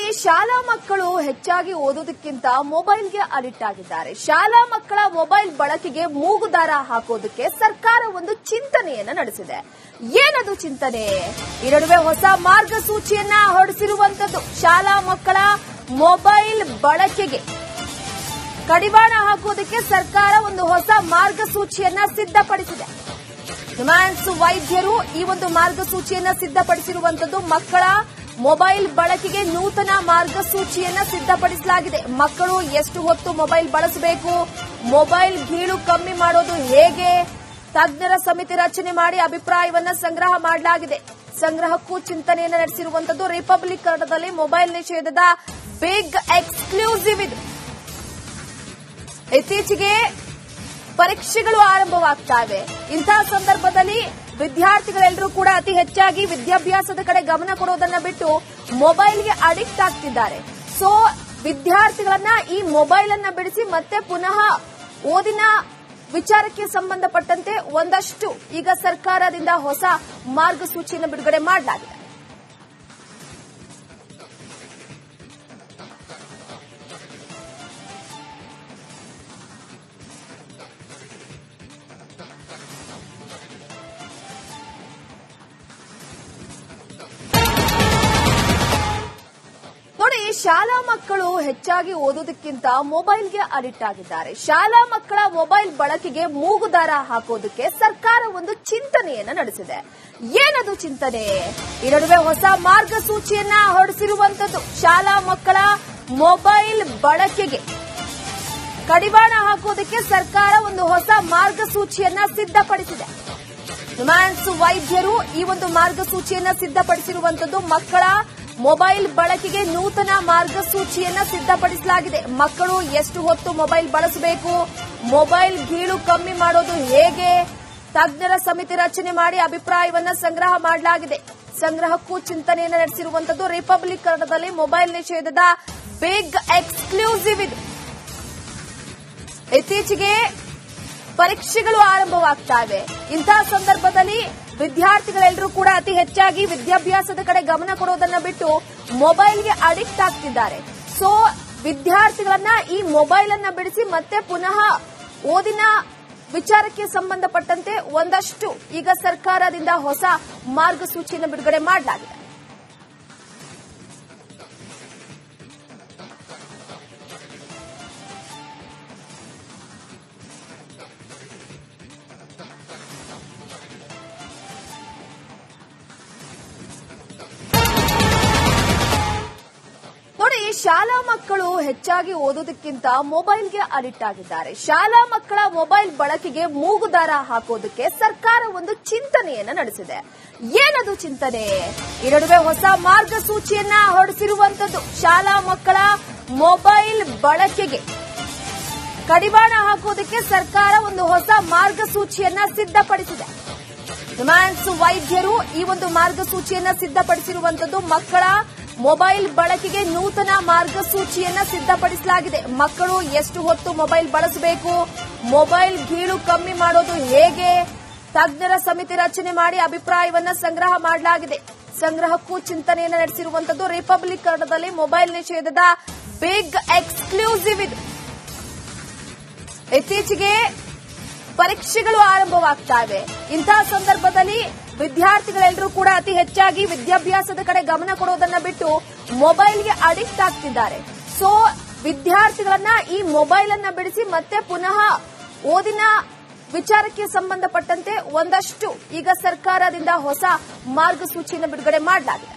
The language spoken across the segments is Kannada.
ನೋಡಿ, ಶಾಲಾ ಮಕ್ಕಳು ಹೆಚ್ಚಾಗಿ ಓದೋದಕ್ಕಿಂತ ಮೊಬೈಲ್ಗೆ ಅಡಿಕ್ಟ್ ಆಗಿದ್ದಾರೆ. ಶಾಲಾ ಮಕ್ಕಳ ಮೊಬೈಲ್ ಬಳಕೆಗೆ ಮೂಗುದಾರ ಹಾಕೋದಕ್ಕೆ ಸರ್ಕಾರ ಒಂದು ಚಿಂತನೆಯನ್ನ ನಡೆಸಿದೆ. ಏನದು ಚಿಂತನೆ? ಈ ನಡುವೆ ಹೊಸ ಮಾರ್ಗಸೂಚಿಯನ್ನ ಹೊರಡಿಸಿರುವಂತದ್ದು. ಶಾಲಾ ಮಕ್ಕಳ ಮೊಬೈಲ್ ಬಳಕೆಗೆ ಕಡಿವಾಣ ಹಾಕೋದಕ್ಕೆ ಸರ್ಕಾರ ಒಂದು ಹೊಸ ಮಾರ್ಗಸೂಚಿಯನ್ನ ಸಿದ್ಧಪಡಿಸಿದೆ. ನಿಮ್ಹಾನ್ಸ್ ವೈದ್ಯರು ಈ ಒಂದು ಮಾರ್ಗಸೂಚಿಯನ್ನ ಸಿದ್ಧಪಡಿಸಿರುವಂತದ್ದು. ಮಕ್ಕಳ ಮೊಬೈಲ್ ಬಳಕೆಗೆ ನೂತನ ಮಾರ್ಗಸೂಚಿಯನ್ನ ಸಿದ್ಧಪಡಿಸಲಾಗಿದೆ. ಮಕ್ಕಳು ಎಷ್ಟು ಹೊತ್ತು ಮೊಬೈಲ್ ಬಳಸಬೇಕು, ಮೊಬೈಲ್ ಗೀಳು ಕಮ್ಮಿ ಮಾಡೋದು ಹೇಗೆ, ತಜ್ಞರ ಸಮಿತಿ ರಚನೆ ಮಾಡಿ ಅಭಿಪ್ರಾಯವನ್ನ ಸಂಗ್ರಹ ಮಾಡಲಾಗಿದೆ. ಸಂಗ್ರಹಕ್ಕೂ ಚಿಂತನೆಯನ್ನು ನಡೆಸಿರುವಂತದ್ದು. ರಿಪಬ್ಲಿಕ್ ಕನ್ನಡದಲ್ಲಿ ಮೊಬೈಲ್ ನಿಷೇಧದ ಬಿಗ್ ಎಕ್ಸ್ಕ್ಲೂಸಿವ್ ಇದು. ಇತ್ತೀಚೆಗೆ ಪರೀಕ್ಷೆಗಳು ಆರಂಭವಾಗ್ತಾ ಇವೆ. ಇಂತಹ ಸಂದರ್ಭದಲ್ಲಿ ವಿದ್ಯಾರ್ಥಿಗಳೆಲ್ಲರೂ ಕೂಡ ಅತಿ ಹೆಚ್ಚಾಗಿ ವಿದ್ಯಾಭ್ಯಾಸದ ಕಡೆ ಗಮನ ಕೊಡೋದನ್ನ ಬಿಟ್ಟು ಮೊಬೈಲ್ಗೆ ಅಡಿಕ್ಟ್ ಆಗ್ತಿದ್ದಾರೆ. ಸೊ ವಿದ್ಯಾರ್ಥಿಗಳನ್ನ ಈ ಮೊಬೈಲ್ ಅನ್ನ ಬಿಡಿಸಿ ಮತ್ತೆ ಪುನಃ ಓದಿನ ವಿಚಾರಕ್ಕೆ ಸಂಬಂಧಪಟ್ಟಂತೆ ಒಂದಷ್ಟು ಈಗ ಸರ್ಕಾರದಿಂದ ಹೊಸ ಮಾರ್ಗಸೂಚಿಯನ್ನು ಬಿಡುಗಡೆ ಮಾಡಲಾಗಿದೆ. ನೋಡಿ, ಶಾಲಾ ಮಕ್ಕಳು ಹೆಚ್ಚಾಗಿ ಓದೋದಕ್ಕಿಂತ ಮೊಬೈಲ್ಗೆ ಅಡಿಕ್ಟ್ ಆಗಿದ್ದಾರೆ. ಶಾಲಾ ಮಕ್ಕಳ ಮೊಬೈಲ್ ಬಳಕೆಗೆ ಮೂಗುದಾರ ಹಾಕೋದಕ್ಕೆ ಸರ್ಕಾರ ಒಂದು ಚಿಂತನೆಯನ್ನ ನಡೆಸಿದೆ. ಏನದು ಚಿಂತನೆ? ಈ ನಡುವೆ ಹೊಸ ಮಾರ್ಗಸೂಚಿಯನ್ನ ಹೊರಡಿಸಿರುವಂತದ್ದು. ಶಾಲಾ ಮಕ್ಕಳ ಮೊಬೈಲ್ ಬಳಕೆಗೆ ಕಡಿವಾಣ ಹಾಕೋದಕ್ಕೆ ಸರ್ಕಾರ ಒಂದು ಹೊಸ ಮಾರ್ಗಸೂಚಿಯನ್ನ ಸಿದ್ಧಪಡಿಸಿದೆ. ನಿಮ್ಹಾನ್ಸ್ ವೈದ್ಯರು ಈ ಒಂದು ಮಾರ್ಗಸೂಚಿಯನ್ನ ಸಿದ್ಧಪಡಿಸಿರುವಂತದ್ದು. ಮಕ್ಕಳ ಮೊಬೈಲ್ ಬಳಕೆಗೆ ನೂತನ ಮಾರ್ಗಸೂಚಿಯನ್ನ ಸಿದ್ಧಪಡಿಸಲಾಗಿದೆ. ಮಕ್ಕಳು ಎಷ್ಟು ಹೊತ್ತು ಮೊಬೈಲ್ ಬಳಸಬೇಕು, ಮೊಬೈಲ್ ಗೀಳು ಕಮ್ಮಿ ಮಾಡೋದು ಹೇಗೆ, ತಜ್ಞರ ಸಮಿತಿ ರಚನೆ ಮಾಡಿ ಅಭಿಪ್ರಾಯವನ್ನ ಸಂಗ್ರಹ ಮಾಡಲಾಗಿದೆ. ಸಂಗ್ರಹಕ್ಕೂ ಚಿಂತನೆಯನ್ನು ನಡೆಸಿರುವಂತದ್ದು. ರಿಪಬ್ಲಿಕ್ ಕನ್ನಡದಲ್ಲಿ ಮೊಬೈಲ್ ನಿಷೇಧದ ಬಿಗ್ ಎಕ್ಸ್ಕ್ಲೂಸಿವ್ ಇದು. ಇತ್ತೀಚೆಗೆ ಪರೀಕ್ಷೆಗಳು ಆರಂಭವಾಗ್ತಾ ಇವೆ. ಇಂತಹ ಸಂದರ್ಭದಲ್ಲಿ ವಿದ್ಯಾರ್ಥಿಗಳೆಲ್ಲರೂ ಕೂಡ ಅತಿ ಹೆಚ್ಚಾಗಿ ವಿದ್ಯಾಭ್ಯಾಸದ ಕಡೆ ಗಮನ ಕೊಡೋದನ್ನ ಬಿಟ್ಟು ಮೊಬೈಲ್ಗೆ ಅಡಿಕ್ಟ್ ಆಗ್ತಿದ್ದಾರೆ. ಸೊ ವಿದ್ಯಾರ್ಥಿಗಳನ್ನ ಈ ಮೊಬೈಲ್ ಅನ್ನ ಬಿಡಿಸಿ ಮತ್ತೆ ಪುನಃ ಓದಿನ ವಿಚಾರಕ್ಕೆ ಸಂಬಂಧಪಟ್ಟಂತೆ ಒಂದಷ್ಟು ಈಗ ಸರ್ಕಾರದಿಂದ ಹೊಸ ಮಾರ್ಗಸೂಚಿಯನ್ನು ಬಿಡುಗಡೆ ಮಾಡಲಾಗಿದೆ. ನೋಡಿ, ಶಾಲಾ ಮಕ್ಕಳು ಹೆಚ್ಚಾಗಿ ಓದೋದಕ್ಕಿಂತ ಮೊಬೈಲ್ಗೆ ಅಡಿಕ್ಟ್ ಆಗಿದ್ದಾರೆ. ಶಾಲಾ ಮಕ್ಕಳ ಮೊಬೈಲ್ ಬಳಕೆಗೆ ಮೂಗುದಾರ ಹಾಕೋದಕ್ಕೆ ಸರ್ಕಾರ ಒಂದು ಚಿಂತನೆಯನ್ನ ನಡೆಸಿದೆ. ಏನದು ಚಿಂತನೆ? ಈ ನಡುವೆ ಹೊಸ ಮಾರ್ಗಸೂಚಿಯನ್ನ ಹೊರಡಿಸಿರುವಂತದ್ದು. ಶಾಲಾ ಮಕ್ಕಳ ಮೊಬೈಲ್ ಬಳಕೆಗೆ ಕಡಿವಾಣ ಹಾಕೋದಕ್ಕೆ ಸರ್ಕಾರ ಒಂದು ಹೊಸ ಮಾರ್ಗಸೂಚಿಯನ್ನ ಸಿದ್ಧಪಡಿಸಿದೆ. ನಿಮ್ಹಾನ್ಸ್ ವೈದ್ಯರು ಈ ಒಂದು ಮಾರ್ಗಸೂಚಿಯನ್ನ ಸಿದ್ಧಪಡಿಸಿರುವಂತದ್ದು. ಮಕ್ಕಳ ಮೊಬೈಲ್ ಬಳಕೆಗೆ ನೂತನ ಮಾರ್ಗಸೂಚಿಯನ್ನ ಸಿದ್ಧಪಡಿಸಲಾಗಿದೆ. ಮಕ್ಕಳು ಎಷ್ಟು ಹೊತ್ತು ಮೊಬೈಲ್ ಬಳಸಬೇಕು, ಮೊಬೈಲ್ ಗೀಳು ಕಮ್ಮಿ ಮಾಡೋದು ಹೇಗೆ, ತಜ್ಞರ ಸಮಿತಿ ರಚನೆ ಮಾಡಿ ಅಭಿಪ್ರಾಯವನ್ನ ಸಂಗ್ರಹ ಮಾಡಲಾಗಿದೆ. ಸಂಗ್ರಹಕ್ಕೂ ಚಿಂತನೆಯನ್ನು ನಡೆಸಿರುವಂತದ್ದು. ರಿಪಬ್ಲಿಕ್ ಕನ್ನಡದಲ್ಲಿ ಮೊಬೈಲ್ ನಿಷೇಧದ ಬಿಗ್ ಎಕ್ಸ್ಕ್ಲೂಸಿವ್ ಇದು. ಇತ್ತೀಚೆಗೆ ಪರೀಕ್ಷೆಗಳು ಆರಂಭವಾಗ್ತಾ ಇವೆ. ಇಂತಹ ಸಂದರ್ಭದಲ್ಲಿ ವಿದ್ಯಾರ್ಥಿಗಳೆಲ್ಲರೂ ಕೂಡ ಅತಿ ಹೆಚ್ಚಾಗಿ ವಿದ್ಯಾಭ್ಯಾಸದ ಕಡೆ ಗಮನ ಕೊಡೋದನ್ನ ಬಿಟ್ಟು ಮೊಬೈಲ್ಗೆ ಅಡಿಕ್ಟ್ ಆಗ್ತಿದ್ದಾರೆ. ಸೊ ವಿದ್ಯಾರ್ಥಿಗಳನ್ನ ಈ ಮೊಬೈಲ್ ಅನ್ನ ಬಿಡಿಸಿ ಮತ್ತೆ ಪುನಃ ಓದಿನ ವಿಚಾರಕ್ಕೆ ಸಂಬಂಧಪಟ್ಟಂತೆ ಒಂದಷ್ಟು ಈಗ ಸರ್ಕಾರದಿಂದ ಹೊಸ ಮಾರ್ಗಸೂಚಿಯನ್ನು ಬಿಡುಗಡೆ ಮಾಡಲಾಗಿದೆ.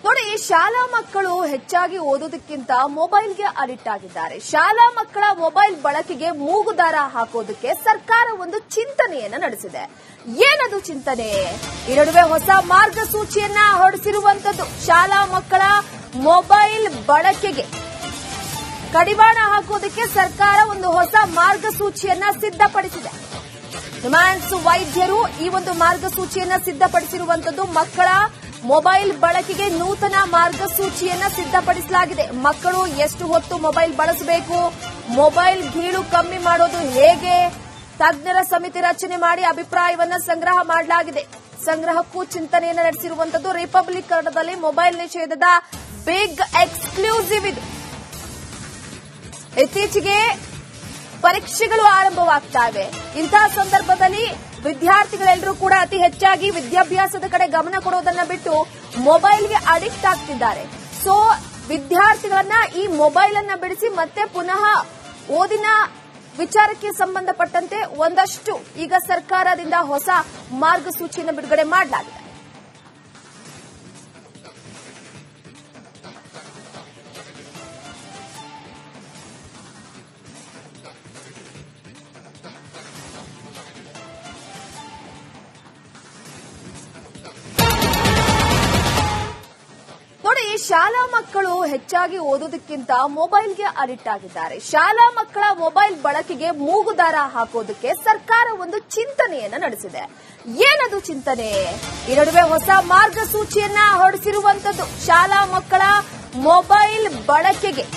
ನೋಡಿ, ಶಾಲಾ ಮಕ್ಕಳು ಹೆಚ್ಚಾಗಿ ಓದೋದಕ್ಕಿಂತ ಮೊಬೈಲ್ಗೆ ಅಡಿಕ್ಟ್ ಆಗಿದ್ದಾರೆ. ಶಾಲಾ ಮಕ್ಕಳ ಮೊಬೈಲ್ ಬಳಕೆಗೆ ಮೂಗುದಾರ ಹಾಕೋದಕ್ಕೆ ಸರ್ಕಾರ ಒಂದು ಚಿಂತನೆಯನ್ನ ನಡೆಸಿದೆ. ಏನದು ಚಿಂತನೆ? ಈ ನಡುವೆ ಹೊಸ ಮಾರ್ಗಸೂಚಿಯನ್ನ ಹೊರಡಿಸಿರುವಂತದ್ದು. ಶಾಲಾ ಮಕ್ಕಳ ಮೊಬೈಲ್ ಬಳಕೆಗೆ ಕಡಿವಾಣ ಹಾಕೋದಕ್ಕೆ ಸರ್ಕಾರ ಒಂದು ಹೊಸ ಮಾರ್ಗಸೂಚಿಯನ್ನ ಸಿದ್ಧಪಡಿಸಿದೆ. ನಿಮ್ಹಾನ್ಸ್ ವೈದ್ಯರು ಈ ಒಂದು ಮಾರ್ಗಸೂಚಿಯನ್ನ ಸಿದ್ಧಪಡಿಸಿರುವಂತದ್ದು. ಮಕ್ಕಳ ಮೊಬೈಲ್ ಬಳಕೆಗೆ ನೂತನ ಮಾರ್ಗಸೂಚಿಯನ್ನ ಸಿದ್ಧಪಡಿಸಲಾಗಿದೆ. ಮಕ್ಕಳು ಎಷ್ಟು ಹೊತ್ತು ಮೊಬೈಲ್ ಬಳಸಬೇಕು, ಮೊಬೈಲ್ ಗೀಳು ಕಮ್ಮಿ ಮಾಡೋದು ಹೇಗೆ, ತಜ್ಞರ ಸಮಿತಿ ರಚನೆ ಮಾಡಿ ಅಭಿಪ್ರಾಯವನ್ನ ಸಂಗ್ರಹ ಮಾಡಲಾಗಿದೆ. ಸಂಗ್ರಹಕ್ಕೂ ಚಿಂತನೆಯನ್ನು ನಡೆಸಿರುವಂತದ್ದು. ರಿಪಬ್ಲಿಕ್ ಕನ್ನಡದಲ್ಲಿ ಮೊಬೈಲ್ ನಿಷೇಧದ ಬಿಗ್ ಎಕ್ಸ್ಕ್ಲೂಸಿವ್ ಇದು. ಇತ್ತೀಚೆಗೆ ಪರೀಕ್ಷೆಗಳು ಆರಂಭವಾಗ್ತಾ ಇವೆ. ಇಂತಹ ಸಂದರ್ಭದಲ್ಲಿ ವಿದ್ಯಾರ್ಥಿಗಳೆಲ್ಲರೂ ಕೂಡ ಅತಿ ಹೆಚ್ಚಾಗಿ ವಿದ್ಯಾಭ್ಯಾಸದ ಕಡೆ ಗಮನ ಕೊಡೋದನ್ನ ಬಿಟ್ಟು ಮೊಬೈಲ್ಗೆ ಅಡಿಕ್ಟ್ ಆಗ್ತಿದ್ದಾರೆ. ಸೊ ವಿದ್ಯಾರ್ಥಿಗಳನ್ನ ಈ ಮೊಬೈಲ್ ಅನ್ನ ಬಿಡಿಸಿ ಮತ್ತೆ ಪುನಃ ಓದಿನ ವಿಚಾರಕ್ಕೆ ಸಂಬಂಧಪಟ್ಟಂತೆ ಒಂದಷ್ಟು ಈಗ ಸರ್ಕಾರದಿಂದ ಹೊಸ ಮಾರ್ಗಸೂಚಿಯನ್ನು ಬಿಡುಗಡೆ ಮಾಡಲಾಗಿದೆ. ನೋಡಿ, ಶಾಲಾ ಮಕ್ಕಳು ಹೆಚ್ಚಾಗಿ ಓದೋದಕ್ಕಿಂತ ಮೊಬೈಲ್ಗೆ ಅಡಿಕ್ಟ್ ಆಗಿದ್ದಾರೆ. ಶಾಲಾ ಮಕ್ಕಳ ಮೊಬೈಲ್ ಬಳಕೆಗೆ ಮೂಗುದಾರ ಹಾಕೋದಕ್ಕೆ ಸರ್ಕಾರ ಒಂದು ಚಿಂತನೆಯನ್ನ ನಡೆಸಿದೆ. ಏನದು ಚಿಂತನೆ? ಈ ನಡುವೆ ಹೊಸ ಮಾರ್ಗಸೂಚಿಯನ್ನ ಹೊರಡಿಸಿರುವಂತದ್ದು. ಶಾಲಾ ಮಕ್ಕಳ ಮೊಬೈಲ್ ಬಳಕೆಗೆ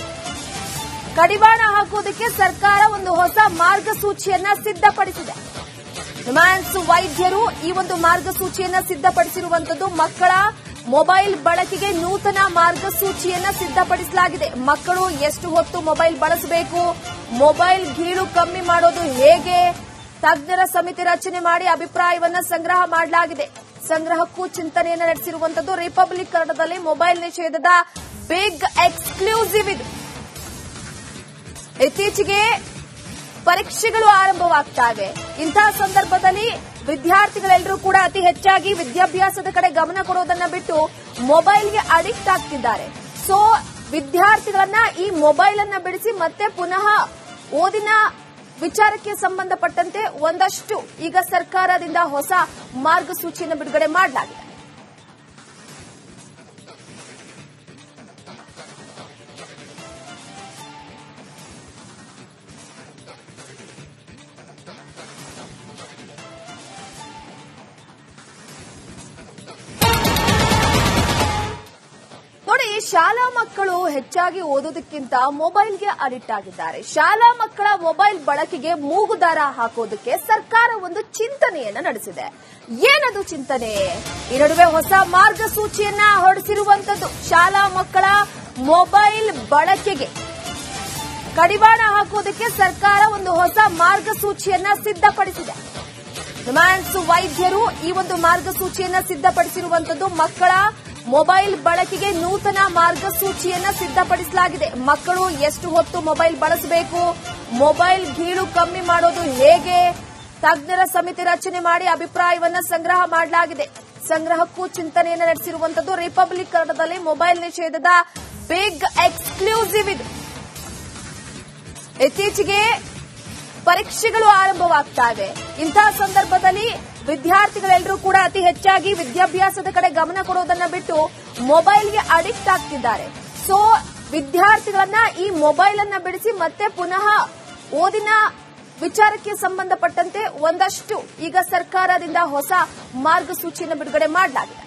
ಕಡಿವಾಣ ಹಾಕೋದಕ್ಕೆ ಸರ್ಕಾರ ಒಂದು ಹೊಸ ಮಾರ್ಗಸೂಚಿಯನ್ನ ಸಿದ್ಧಪಡಿಸಿದೆ. ನಿಮ್ಹಾನ್ಸ್ ವೈದ್ಯರು ಈ ಒಂದು ಮಾರ್ಗಸೂಚಿಯನ್ನ ಸಿದ್ಧಪಡಿಸಿರುವಂತದ್ದು. ಮಕ್ಕಳ ಮೊಬೈಲ್ ಬಳಕೆಗೆ ನೂತನ ಮಾರ್ಗಸೂಚಿಯನ್ನ ಸಿದ್ಧಪಡಿಸಲಾಗಿದೆ. ಮಕ್ಕಳು ಎಷ್ಟು ಹೊತ್ತು ಮೊಬೈಲ್ ಬಳಸಬೇಕು, ಮೊಬೈಲ್ ಗೀಳು ಕಮ್ಮಿ ಮಾಡೋದು ಹೇಗೆ, ತಜ್ಞರ ಸಮಿತಿ ರಚನೆ ಮಾಡಿ ಅಭಿಪ್ರಾಯವನ್ನ ಸಂಗ್ರಹ ಮಾಡಲಾಗಿದೆ. ಸಂಗ್ರಹಕ್ಕೂ ಚಿಂತನೆಯನ್ನು ನಡೆಸಿರುವಂತದ್ದು. ರಿಪಬ್ಲಿಕ್ ಕನ್ನಡದಲ್ಲಿ ಮೊಬೈಲ್ ನಿಷೇಧದ ಬಿಗ್ ಎಕ್ಸ್ಕ್ಲೂಸಿವ್ ಇದು. ಇತ್ತೀಚೆಗೆ ಪರೀಕ್ಷೆಗಳು ಆರಂಭವಾಗ್ತಾ ಇವೆ. ಇಂತಹ ಸಂದರ್ಭದಲ್ಲಿ ವಿದ್ಯಾರ್ಥಿಗಳೆಲ್ಲರೂ ಕೂಡ ಅತಿ ಹೆಚ್ಚಾಗಿ ವಿದ್ಯಾಭ್ಯಾಸದ ಕಡೆ ಗಮನ ಕೊಡೋದನ್ನ ಬಿಟ್ಟು ಮೊಬೈಲ್ಗೆ ಅಡಿಕ್ಟ್ ಆಗ್ತಿದ್ದಾರೆ. ಸೊ ವಿದ್ಯಾರ್ಥಿಗಳನ್ನ ಈ ಮೊಬೈಲ್ ಅನ್ನ ಬಿಡಿಸಿ ಮತ್ತೆ ಪುನಃ ಓದಿನ ವಿಚಾರಕ್ಕೆ ಸಂಬಂಧಪಟ್ಟಂತೆ ಒಂದಷ್ಟು ಈಗ ಸರ್ಕಾರದಿಂದ ಹೊಸ ಮಾರ್ಗಸೂಚಿಯನ್ನು ಬಿಡುಗಡೆ ಮಾಡಲಾಗಿದೆ. ನೋಡಿ, ಶಾಲಾ ಮಕ್ಕಳು ಹೆಚ್ಚಾಗಿ ಓದೋದಕ್ಕಿಂತ ಮೊಬೈಲ್ಗೆ ಅಡಿಕ್ಟ್ ಆಗಿದ್ದಾರೆ. ಶಾಲಾ ಮಕ್ಕಳ ಮೊಬೈಲ್ ಬಳಕೆಗೆ ಮೂಗುದಾರ ಹಾಕೋದಕ್ಕೆ ಸರ್ಕಾರ ಒಂದು ಚಿಂತನೆಯನ್ನ ನಡೆಸಿದೆ. ಏನದು ಚಿಂತನೆ? ಈ ನಡುವೆ ಹೊಸ ಮಾರ್ಗಸೂಚಿಯನ್ನ ಹೊರಡಿಸಿರುವಂತದ್ದು. ಶಾಲಾ ಮಕ್ಕಳ ಮೊಬೈಲ್ ಬಳಕೆಗೆ ಕಡಿವಾಣ ಹಾಕೋದಕ್ಕೆ ಸರ್ಕಾರ ಒಂದು ಹೊಸ ಮಾರ್ಗಸೂಚಿಯನ್ನ ಸಿದ್ಧಪಡಿಸಿದೆ. ನಿಮ್ಹಾನ್ಸ್ ವೈದ್ಯರು ಈ ಒಂದು ಮಾರ್ಗಸೂಚಿಯನ್ನ ಸಿದ್ಧಪಡಿಸಿರುವಂತದ್ದು. ಮಕ್ಕಳ ಮೊಬೈಲ್ ಬಳಕೆಗೆ ನೂತನ ಮಾರ್ಗಸೂಚಿಯನ್ನ ಸಿದ್ಧಪಡಿಸಲಾಗಿದೆ. ಮಕ್ಕಳು ಎಷ್ಟು ಹೊತ್ತು ಮೊಬೈಲ್ ಬಳಸಬೇಕು, ಮೊಬೈಲ್ ಗೀಳು ಕಮ್ಮಿ ಮಾಡೋದು ಹೇಗೆ, ತಜ್ಞರ ಸಮಿತಿ ರಚನೆ ಮಾಡಿ ಅಭಿಪ್ರಾಯವನ್ನ ಸಂಗ್ರಹ ಮಾಡಲಾಗಿದೆ. ಸಂಗ್ರಹಕ್ಕೂ ಚಿಂತನೆಯನ್ನು ನಡೆಸಿರುವಂತದ್ದು. ರಿಪಬ್ಲಿಕ್ ಕನ್ನಡದಲ್ಲಿ ಮೊಬೈಲ್ ನಿಷೇಧದ ಬಿಗ್ ಎಕ್ಸ್ಕ್ಲೂಸಿವ್ ಇದು. ಇತ್ತೀಚೆಗೆ ಪರೀಕ್ಷೆಗಳು ಆರಂಭವಾಗ್ತಾ ಇವೆ. ಇಂತಹ ಸಂದರ್ಭದಲ್ಲಿ ವಿದ್ಯಾರ್ಥಿಗಳೆಲ್ಲರೂ ಕೂಡ ಅತಿ ಹೆಚ್ಚಾಗಿ ವಿದ್ಯಾಭ್ಯಾಸದ ಕಡೆ ಗಮನ ಕೊಡೋದನ್ನ ಬಿಟ್ಟು ಮೊಬೈಲ್ಗೆ ಅಡಿಕ್ಟ್ ಆಗ್ತಿದ್ದಾರೆ. ಸೊ ವಿದ್ಯಾರ್ಥಿಗಳನ್ನ ಈ ಮೊಬೈಲ್ ಅನ್ನ ಬಿಡಿಸಿ ಮತ್ತೆ ಪುನಃ ಓದಿನ ವಿಚಾರಕ್ಕೆ ಸಂಬಂಧಪಟ್ಟಂತೆ ಒಂದಷ್ಟು ಈಗ ಸರ್ಕಾರದಿಂದ ಹೊಸ ಮಾರ್ಗಸೂಚಿಯನ್ನು ಬಿಡುಗಡೆ ಮಾಡಲಾಗಿದೆ.